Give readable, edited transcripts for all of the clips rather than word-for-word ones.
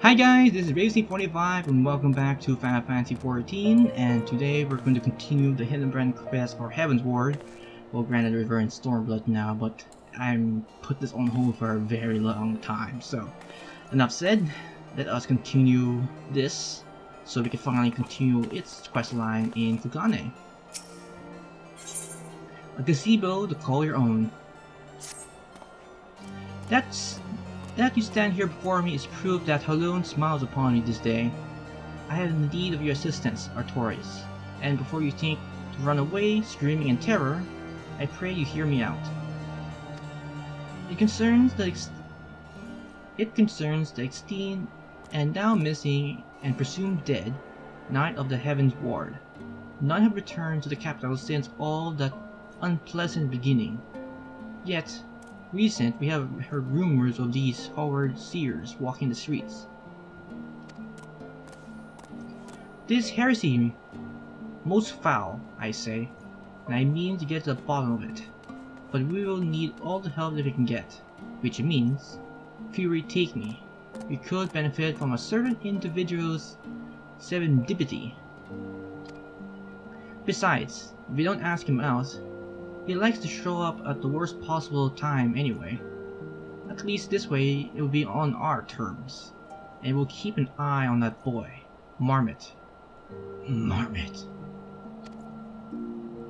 Hi guys, this is Racy45 and welcome back to Final Fantasy XIV, and today we're going to continue the Hildibrand quest for Heavenward. Well, granted we're in Stormblood now, but I'm put this on hold for a very long time, so enough said. Let us continue this so we can finally continue its quest line in Kugane. A gazebo to call your own. That you stand here before me is proof that Halone smiles upon you this day. I have need of your assistance, Artorias, and before you think to run away, screaming in terror, I pray you hear me out. It concerns the extinct and now missing and presumed dead Knight of the Heavenward. None have returned to the capital since all that unpleasant beginning. Yet, we have heard rumors of these forward seers walking the streets. This heresy most foul, I say, and I mean to get to the bottom of it. But we will need all the help that we can get, which means, Fury take me. We could benefit from a certain individual's serendipity. Besides, if we don't ask him out, he likes to show up at the worst possible time anyway. At least this way it will be on our terms. And we'll keep an eye on that boy, Mammet. Mammet.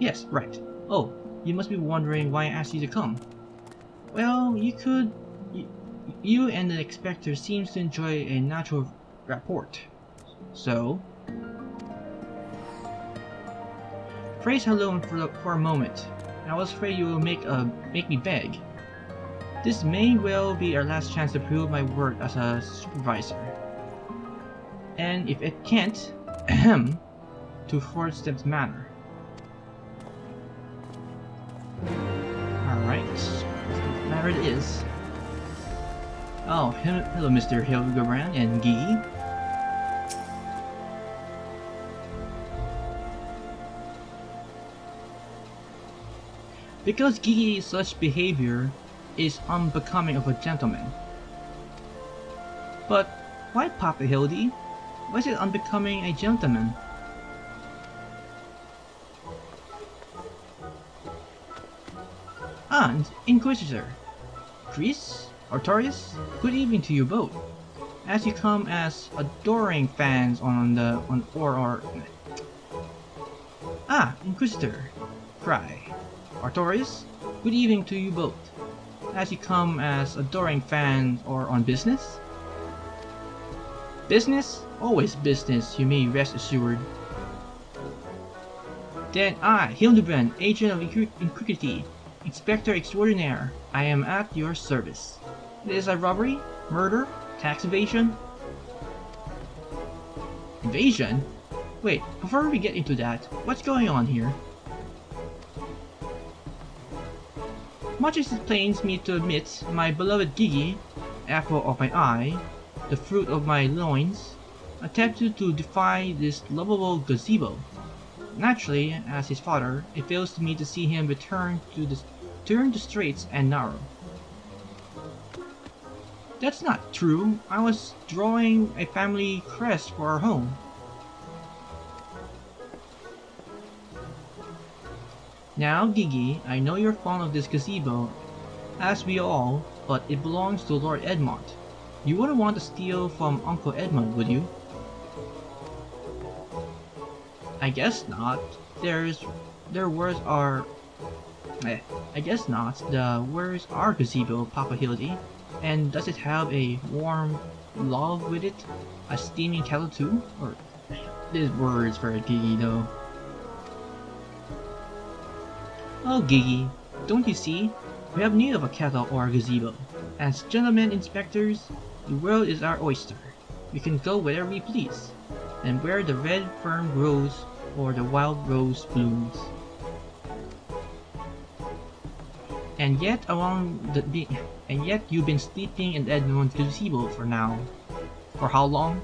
Yes, right. Oh, you must be wondering why I asked you to come. Well, you and the Inspector seems to enjoy a natural rapport. So, praise Halone for a moment. I was afraid you will make me beg. This may well be our last chance to prove my worth as a supervisor. And if it can't, to Fourstep's manner. Alright, matter it is. Oh, hello Mr. Hildibrand and Gigi. Because Gigi's such behavior is unbecoming of a gentleman. But why Papa Hildy? Why is it unbecoming a gentleman? Ah, Inquisitor. Chris? Artorias? Good evening to you both. As you come as adoring fans Ah, Inquisitor. Cry. Artorias, good evening to you both. As you come as adoring fans or on business? Business? Always business, you may rest assured. Then I, Hildibrand, Agent of Iniquity, Inspector Extraordinaire, I am at your service. It is a robbery? Murder? Tax evasion? Evasion? Wait, before we get into that, what's going on here? Much as it pains me to admit, my beloved Gigi, apple of my eye, the fruit of my loins, attempted to defy this lovable gazebo. Naturally, as his father, it fails me to see him turn the straights and narrow. That's not true. I was drawing a family crest for our home. Now, Gigi, I know you're fond of this gazebo, as we all, but it belongs to Lord Edmond. You wouldn't want to steal from Uncle Edmond, would you? I guess not. I guess not. Where's our gazebo, Papa Hildy? And does it have a warm love with it? A steaming kettle too? Or these words for a Gigi though. Oh Gigi, don't you see? We have need of a kettle or a gazebo. As gentlemen inspectors, the world is our oyster. We can go wherever we please, and where the red fern grows or the wild rose blooms. And yet you've been sleeping in Edmond's gazebo for now. For how long?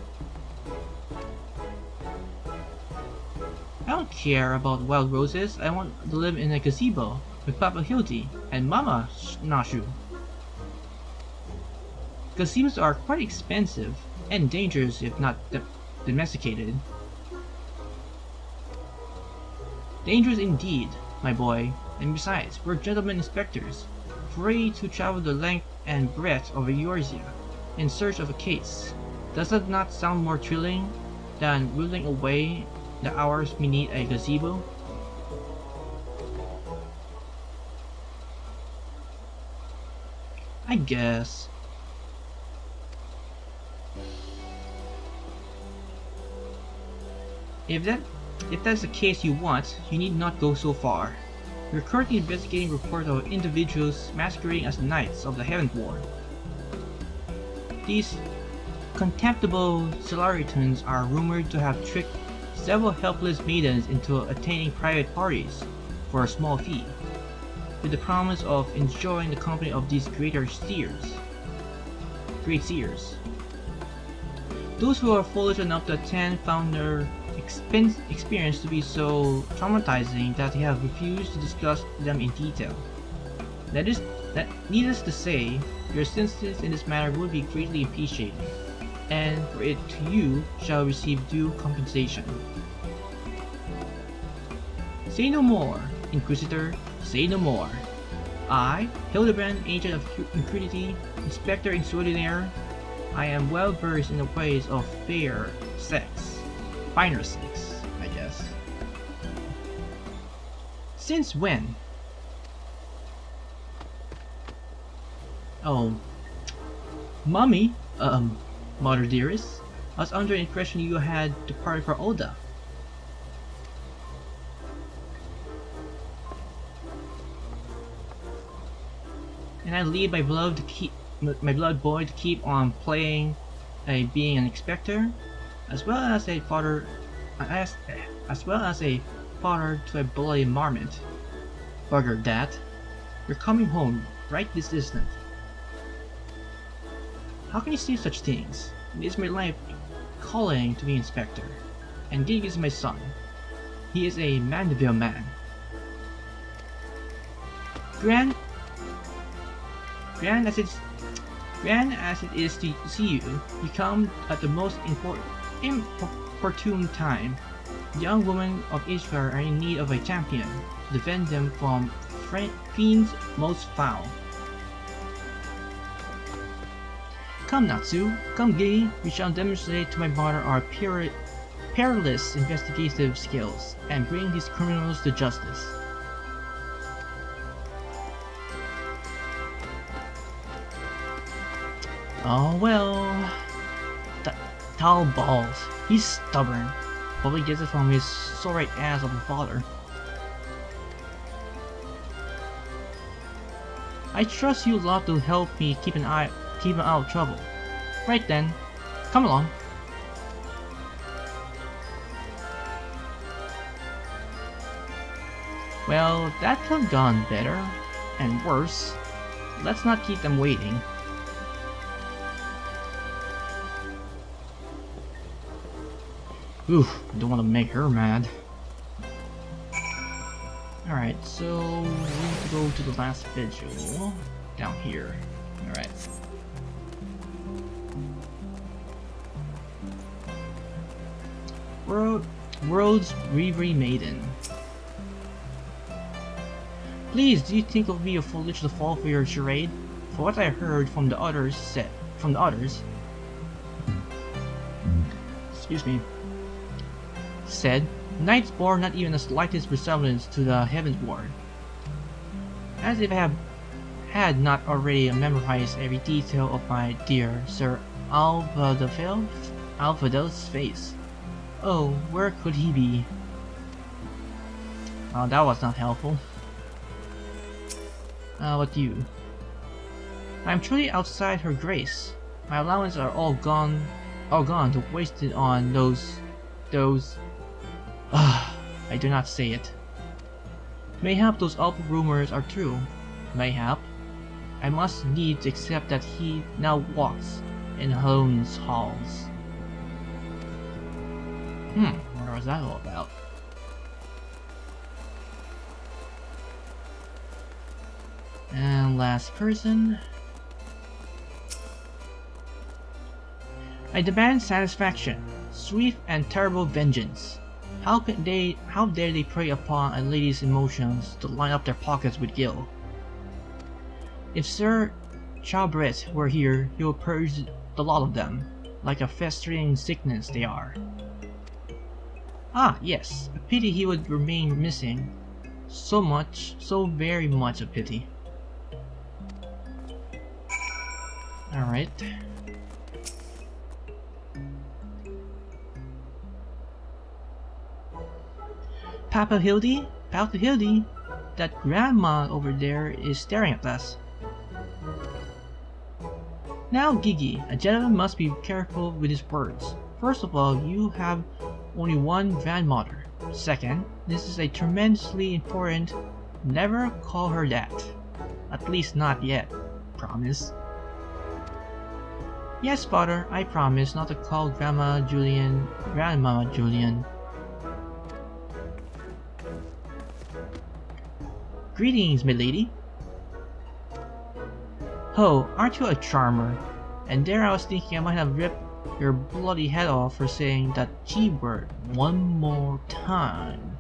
I don't care about wild roses. I want to live in a gazebo with Papa Hildy and Mama Nashu. Gazebos are quite expensive, and dangerous if not domesticated. Dangerous indeed, my boy, and besides, we're gentlemen inspectors, free to travel the length and breadth of Eorzea in search of a case. Does that not sound more thrilling than whittling away the hours beneath a gazebo? I guess. If that's the case you want, you need not go so far. We're currently investigating reports of individuals masquerading as knights of the Heavenward. These contemptible Solaritans are rumored to have tricked several helpless maidens into attaining private parties for a small fee, with the promise of enjoying the company of these great seers. Those who are foolish enough to attend found their experience to be so traumatizing that they have refused to discuss them in detail. Needless to say, your assistance in this matter would be greatly appreciated, and for it you shall receive due compensation. Say no more, Inquisitor, say no more. I, Hildibrand, Agent of Impurity, Inspector Extraordinaire, I am well versed in the ways of finer sex, I guess. Since when? Oh, Mummy, Mother dearest, I was under the impression you had departed for Oda. And I leave my beloved boy to keep on playing, being an inspector, as well as a father to a bloody Mammet. Bugger that. You're coming home right this instant. How can you say such things? It is my life calling to be inspector, and Gigi is my son. He is a Mandeville man. Grand as it is to see you, you come at the most inopportune time. The young women of Israel are in need of a champion to defend them from fiends most foul. Come Natsu, come Gigi, we shall demonstrate to my mother our peerless investigative skills, and bring these criminals to justice. Oh well, tall balls. He's stubborn. Probably gets it from his sorry ass of a father. I trust you lot to help me keep him out of trouble. Right then, come along. Well, that could have gone better and worse. Let's not keep them waiting. Oof, don't want to make her mad. Alright, so we need to go to the last vigil down here. Alright. World's Reverie Maiden. Please, do you think it would be foolish to fall for your charade? For what I heard from the others excuse me, said, knights bore not even the slightest resemblance to the Heavenward. As if I had not already memorized every detail of my dear Sir Alphadel's face. Oh, where could he be? Oh, that was not helpful. What you? I'm truly outside her grace. My allowances are all gone to waste it on those. I do not say it. Mayhap those awful rumors are true. Mayhap. I must needs accept that he now walks in Hone's halls. What was that all about? And last person. I demand satisfaction, swift and terrible vengeance. How dare they prey upon a lady's emotions to line up their pockets with gil? If Sir Chalbret were here, he would purge the lot of them, like a festering sickness they are. Ah, yes, a pity he would remain missing. So very much a pity. Alright. Papa Hildy, that grandma over there is staring at us. Now Gigi, a gentleman must be careful with his words. First of all, you have only one grandmother. Second, this is a tremendously important. Never call her that. At least not yet. Promise? Yes, father, I promise not to call Grandma Julian Grandmama Julian. Greetings, milady. Oh, aren't you a charmer? And there I was thinking I might have ripped your bloody head off for saying that G word one more time.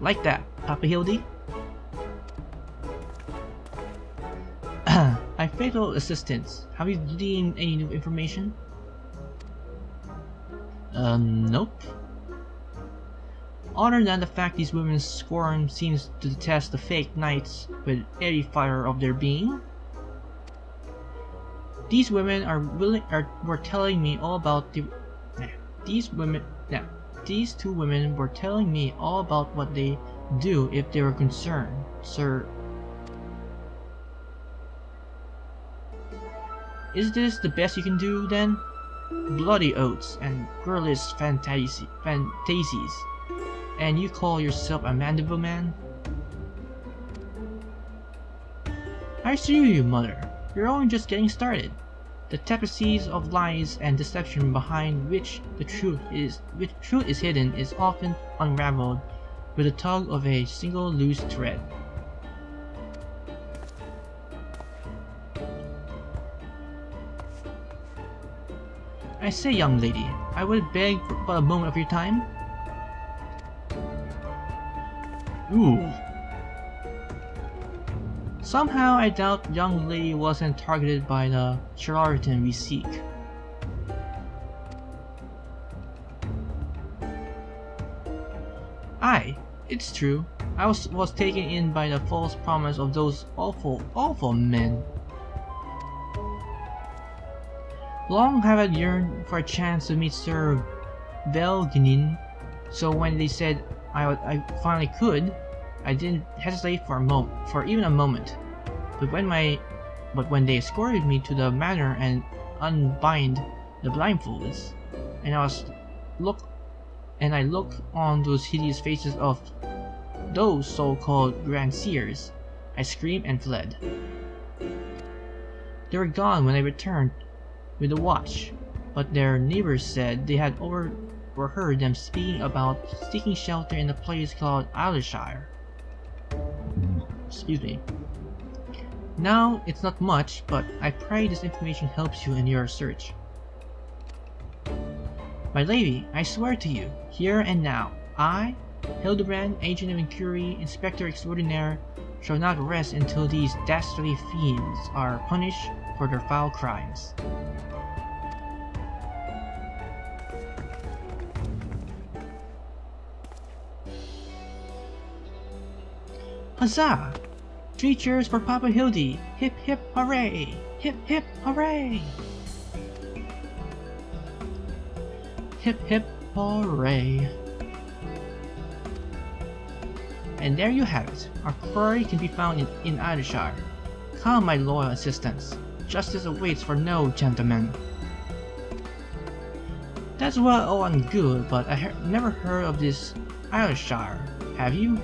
Like that, Papa Hildy? My fatal assistants, have you gleaned any new information? Nope. Other than the fact these women's scorn seems to detest the fake knights with every fibre of their being. These women were telling me all about these two women were telling me all about what they do if they were concerned, sir. Is this the best you can do then? Bloody oaths and girlish fantasies. And you call yourself a mandible man? I assure you, mother, you're only just getting started. The tapestries of lies and deception behind which the truth is hidden is often unraveled with a tug of a single loose thread. I say, young lady, I would beg for a moment of your time. Ooh. Somehow I doubt young lady wasn't targeted by the charlatan we seek. Aye, it's true. I was taken in by the false promise of those awful men. Long have I yearned for a chance to meet Sir Velgenin, so when they said I finally could, I didn't hesitate for even a moment. But when they escorted me to the manor and unbind the blindfolds, and I looked on those hideous faces of those so-called grandsires, I screamed and fled. They were gone when I returned with the watch, but their neighbors said they had overheard them speaking about seeking shelter in a place called Ayrshire. Excuse me. Now, it's not much, but I pray this information helps you in your search. My lady, I swear to you, here and now, I, Hildibrand, Agent of Inquiry, Inspector Extraordinaire, shall not rest until these dastardly fiends are punished for their foul crimes. Huzzah! 3 cheers for Papa Hildy! Hip hip hooray! Hip hip hooray! Hip hip hooray! And there you have it. Our quarry can be found in Ayrshire. Come, my loyal assistants. Justice awaits for no gentleman. That's well and good, but I never heard of this Ayrshire. Have you?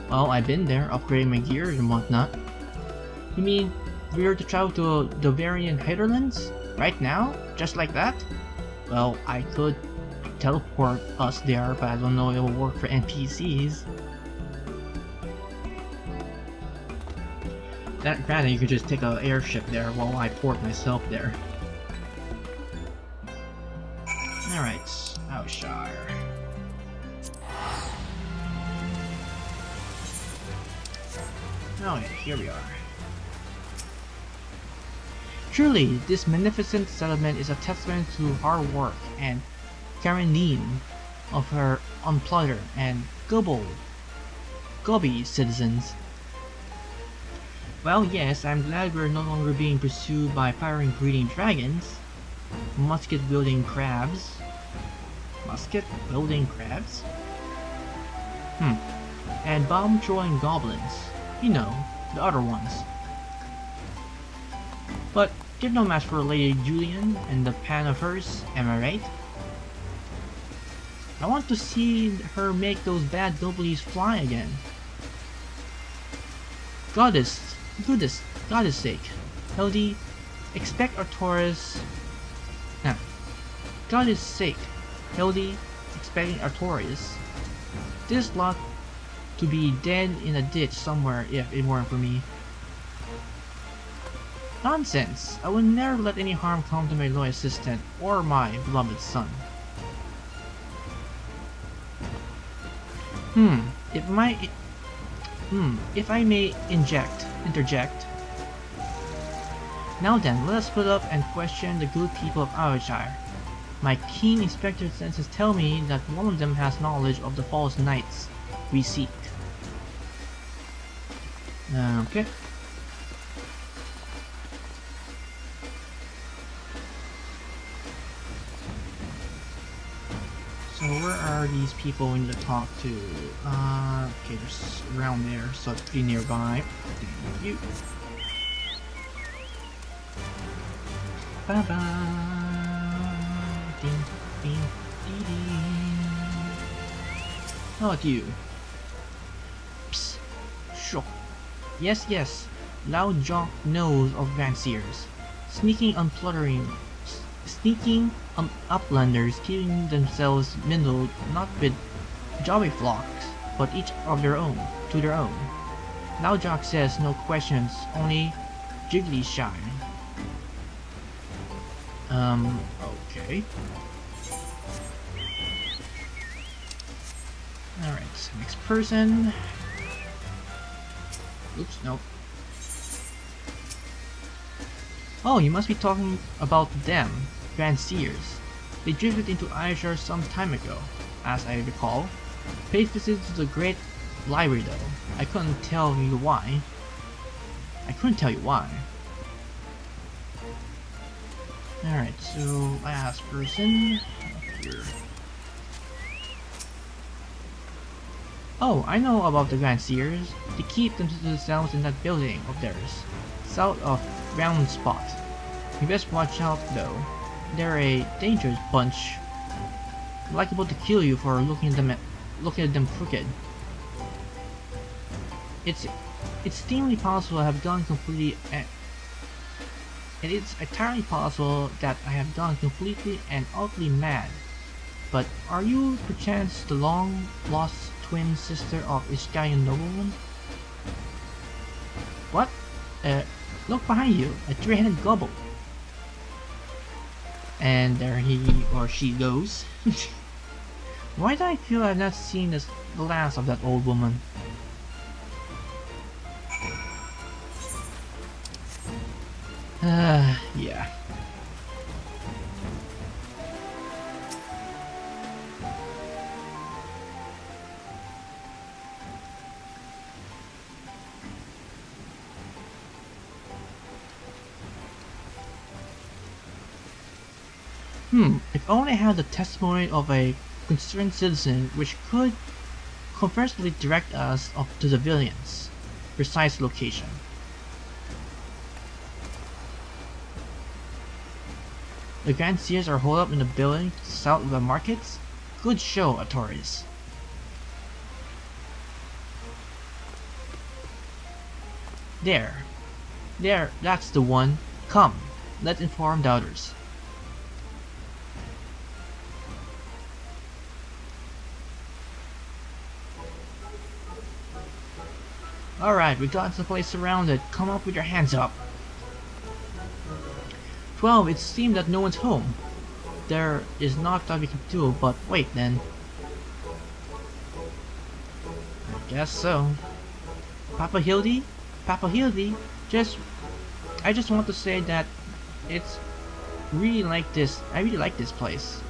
Well, I've been there, upgrading my gear and whatnot. You mean we're to travel to the Bavarian Highlands? Right now? Just like that? Well, I could teleport us there, but I don't know if it will work for NPCs. That granted, you could just take an airship there while I port myself there. Alright, Outshire. Okay, here we are. Truly, this magnificent settlement is a testament to hard work and Karenine of her unplutter and Gobby citizens. Well, yes, I'm glad we're no longer being pursued by fire-breathing dragons, musket-wielding crabs. Musket-wielding crabs? And bomb-throwing goblins. You know, the other ones. But they're no match for Lady Julian and the pan of hers, am I right? I want to see her make those bad goblins fly again. Goddess sake, Hildy, expect Artorias. Goddess sake, Hildy, expecting Artorias. This lot to be dead in a ditch somewhere if it weren't for me. Nonsense! I would never let any harm come to my loyal assistant or my beloved son. If I may interject. Now then, let us put up and question the good people of Outshire. My keen inspector senses tell me that one of them has knowledge of the false knights we seek. Okay. So where are these people we need to talk to? Okay, they're around there, so it's pretty nearby. Thank you. Bye bye. Ding, ding, ding, ding. How about you? Psst. Sure. Yes. Loud Jock knows of Granseers. Sneaking uplanders keeping themselves mingled not with jobby flocks, but each of their own, to their own. Loudjock says no questions, only Jiggly shy. Okay. Alright, next person. Oops, nope. Oh, you must be talking about them. Granseers. They drifted into Ayrshire some time ago, as I recall. Paid visits to the Great Library though. I couldn't tell you why. Alright, so last person up here. Oh, I know about the Granseers. They keep themselves in that building of theirs, south of Round Spot. You best watch out though. They're a dangerous bunch, liable to kill you for looking at them crooked. It's entirely possible I have gone completely and utterly mad. But are you perchance the long-lost twin sister of Iskayan nobleman? What? Look behind you, a three-headed gobble. And there he or she goes. Why do I feel I've not seen the last of that old woman? Yeah. If only I had the testimony of a concerned citizen which could conversely direct us up to the villain's precise location. The Granseers are holed up in the building south of the markets? Good show, Artorias. There, that's the one. Come, let's inform the others. Alright, we got the place surrounded. Come up with your hands up. 12, it seems that no one's home. There is not that we can do, but wait then. I guess so. Papa Hildy? Papa Hildy? I just want to say that it's really like this. I really like this place.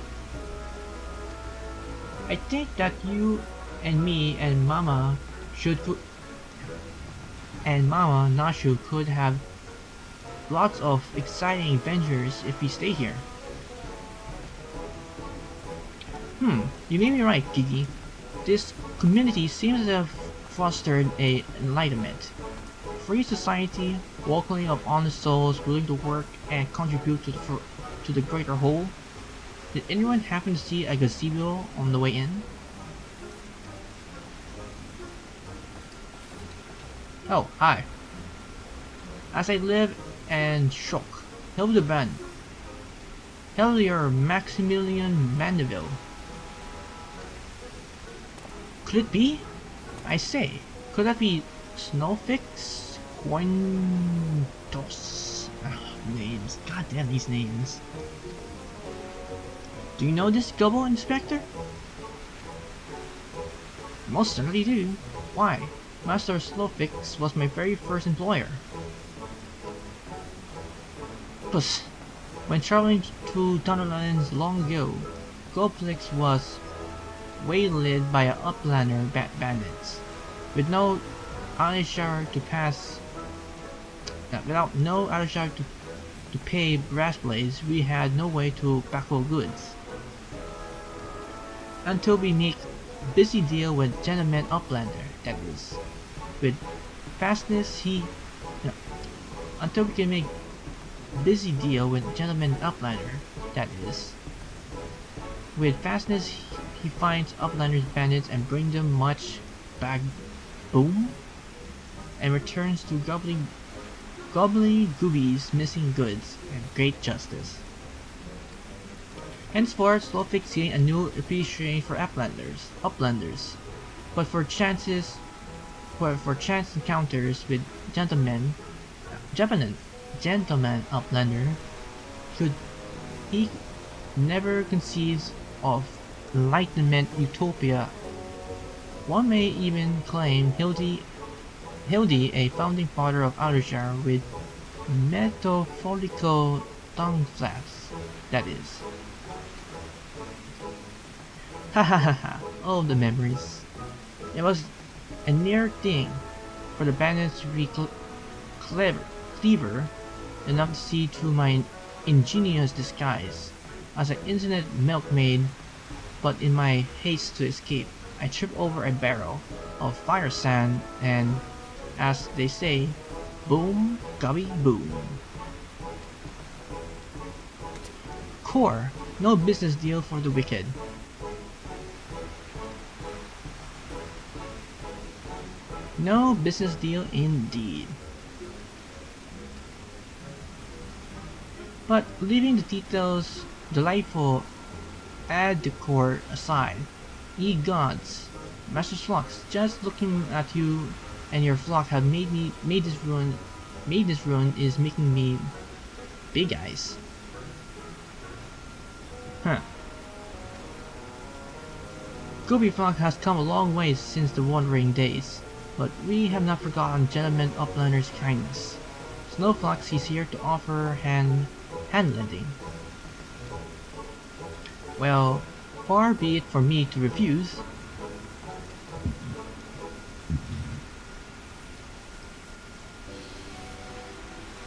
I think that you and me and Mama Nashu could have lots of exciting adventures if we stay here. You may be right, Gigi. This community seems to have fostered a enlightenment. Free society, welcoming of honest souls willing to work and contribute to the greater whole. Did anyone happen to see a gazebo on the way in? Oh, hi. As I live and shock, Hildibrand. Hildier Maximilian Mandeville. Could it be? I say, could that be Snowfix? Coerthas? Names. God damn these names. Do you know this gobble, Inspector? Most certainly do. Why? Master Snowfix was my very first employer. Plus, when traveling to Thunderlands long ago, Goblix was waylaid by an uplander bandits. With no Alishar to pass, without no Alishar to pay brass blades, we had no way to backhaul goods. Until we make busy deal with gentleman uplander, that is. With fastness until we can make busy deal with gentleman uplander, that is. With fastness he finds uplanders bandits and bring them much bag boom and returns to gobbly goobies missing goods and great justice. Henceforth, Snowfix gained a new appreciation for uplanders, but for chance encounters with gentleman uplander, he never conceives of enlightenment utopia. One may even claim Hildy, a founding father of Alishar with metaphorical tongue flaps, that is. Ha ha ha ha, all the memories. It was a near thing for the bandits to be clever enough to see through my ingenious disguise as an insolent milkmaid, but in my haste to escape, I tripped over a barrel of fire sand and, as they say, boom, gobby, boom. Core, no business deal for the wicked. No business deal indeed. But leaving the details delightful ad decor aside, ye gods, Master Flux, just looking at you and your flock have made this ruin is making me big eyes. Huh. Gobi Flock has come a long way since the wandering days, but we have not forgotten Gentleman Uplander's kindness. Snowflux is here to offer hand-lending. Well, far be it from me to refuse.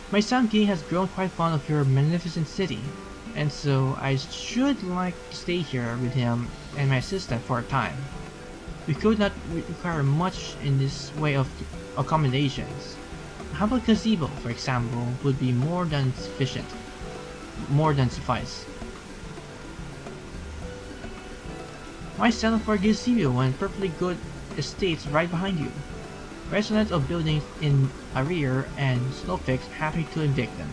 My son Gigi has grown quite fond of your magnificent city, and so I should like to stay here with him and my assistant for a time. We could not require much in this way of accommodations. How about gazebo, for example, would be more than sufficient. More than suffice. Why settle for a gazebo when perfectly good estates right behind you? Residents of buildings in arrear and Snowfix happy to evict them.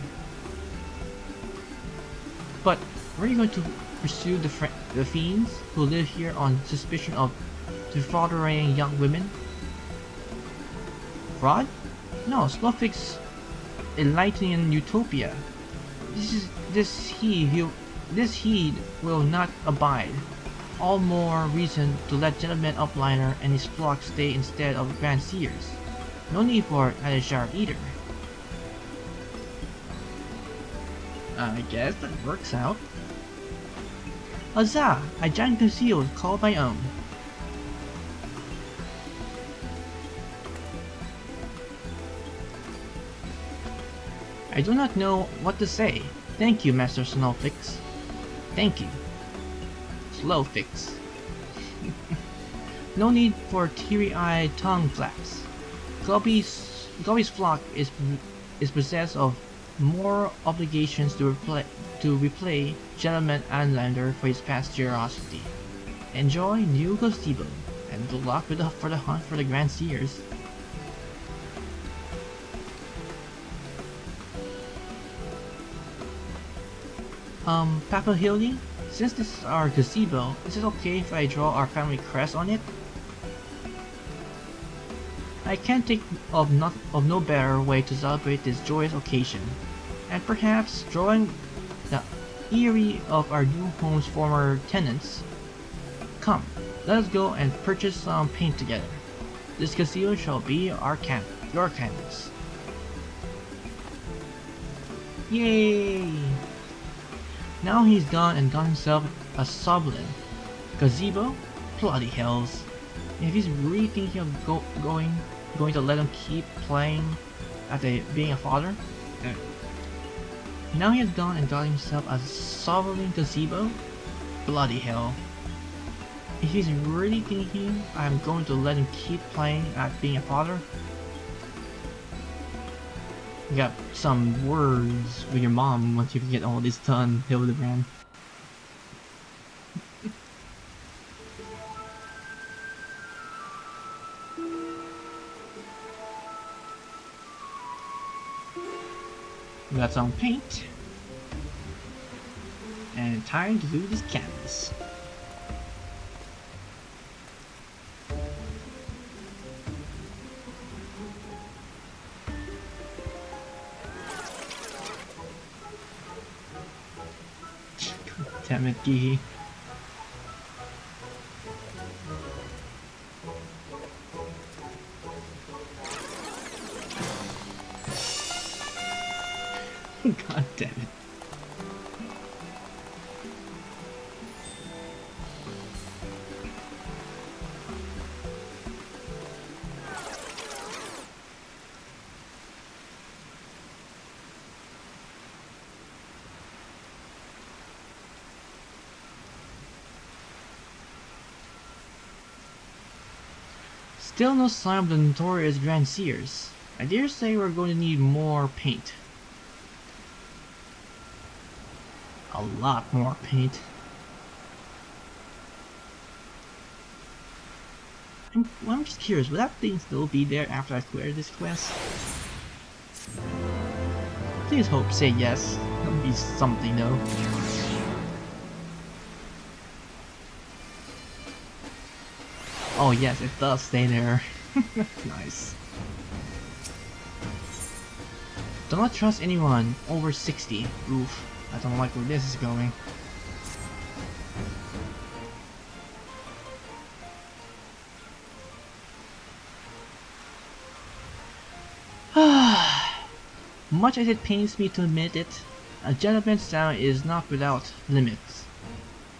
But were you going to pursue the fiends who live here on suspicion of defrauding young women? Fraud? No, Slowfix enlightening utopia. This heed will not abide. All more reason to let Gentleman Upliner and his flock stay instead of Grand Seers. No need for Adishar either. I guess that works out. Huzzah! A giant concealed called my own. I do not know what to say. Thank you, Master Snowfix. Thank you. Slowfix. No need for teary-eyed tongue flaps. Globby's flock is possessed of more obligations to repay Gentleman Anlander for his past generosity. Enjoy new gazebo, and good luck with for the hunt for the Grand Seers. Papa Hildy, since this is our gazebo, is it okay if I draw our family crest on it? I can't think of no better way to celebrate this joyous occasion, and perhaps drawing the eyrie of our new home's former tenants. Come, let us go and purchase some paint together. This gazebo shall be your canvas. Yay! Now he's gone and got himself a Soblin. Gazebo? Bloody hells. If he's really thinking of going to let him keep playing at being a father? Now he has gone and got himself a Soblin gazebo? Bloody hell. If he's really thinking I'm going to let him keep playing at being a father? You got some words with your mom once you get all this done, Hildibrand. We got some paint. And time to do this canvas. Damn it, Gigi. God damn it. Still no sign of the notorious Grand Seers. I dare say we're going to need more paint. A lot more paint. I'm just curious, will that thing still be there after I clear this quest? Please hope say yes. That would be something though. Oh yes, it does stay there. Nice. Do not trust anyone over 60. Oof. I don't like where this is going. Much as it pains me to admit it, a gentleman's sound is not without limits.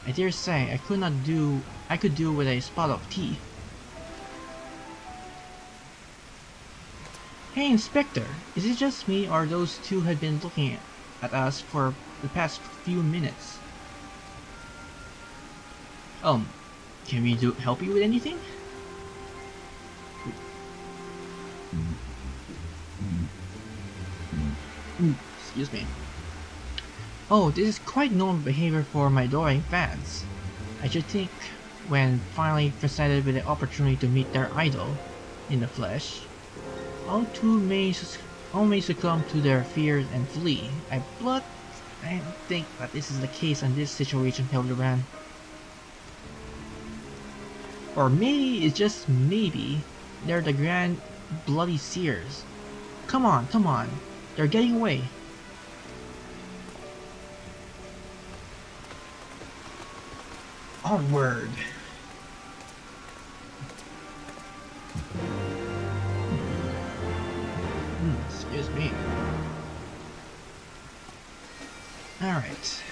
I dare say I could do with a spot of tea. Hey Inspector, is it just me or those two have been looking at us for the past few minutes? Can we help you with anything? Excuse me. Oh, this is quite normal behavior for my adoring fans. I should think, when finally presented with the opportunity to meet their idol in the flesh, all may succumb to their fears and flee. I don't think that this is the case in this situation, Hildibrand. Or maybe it's just maybe they're the Grand bloody seers. Come on, come on. They're getting away. Onward. Excuse me. Alright.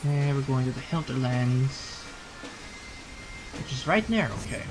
And we're going to the Hinterlands. Which is right there, okay.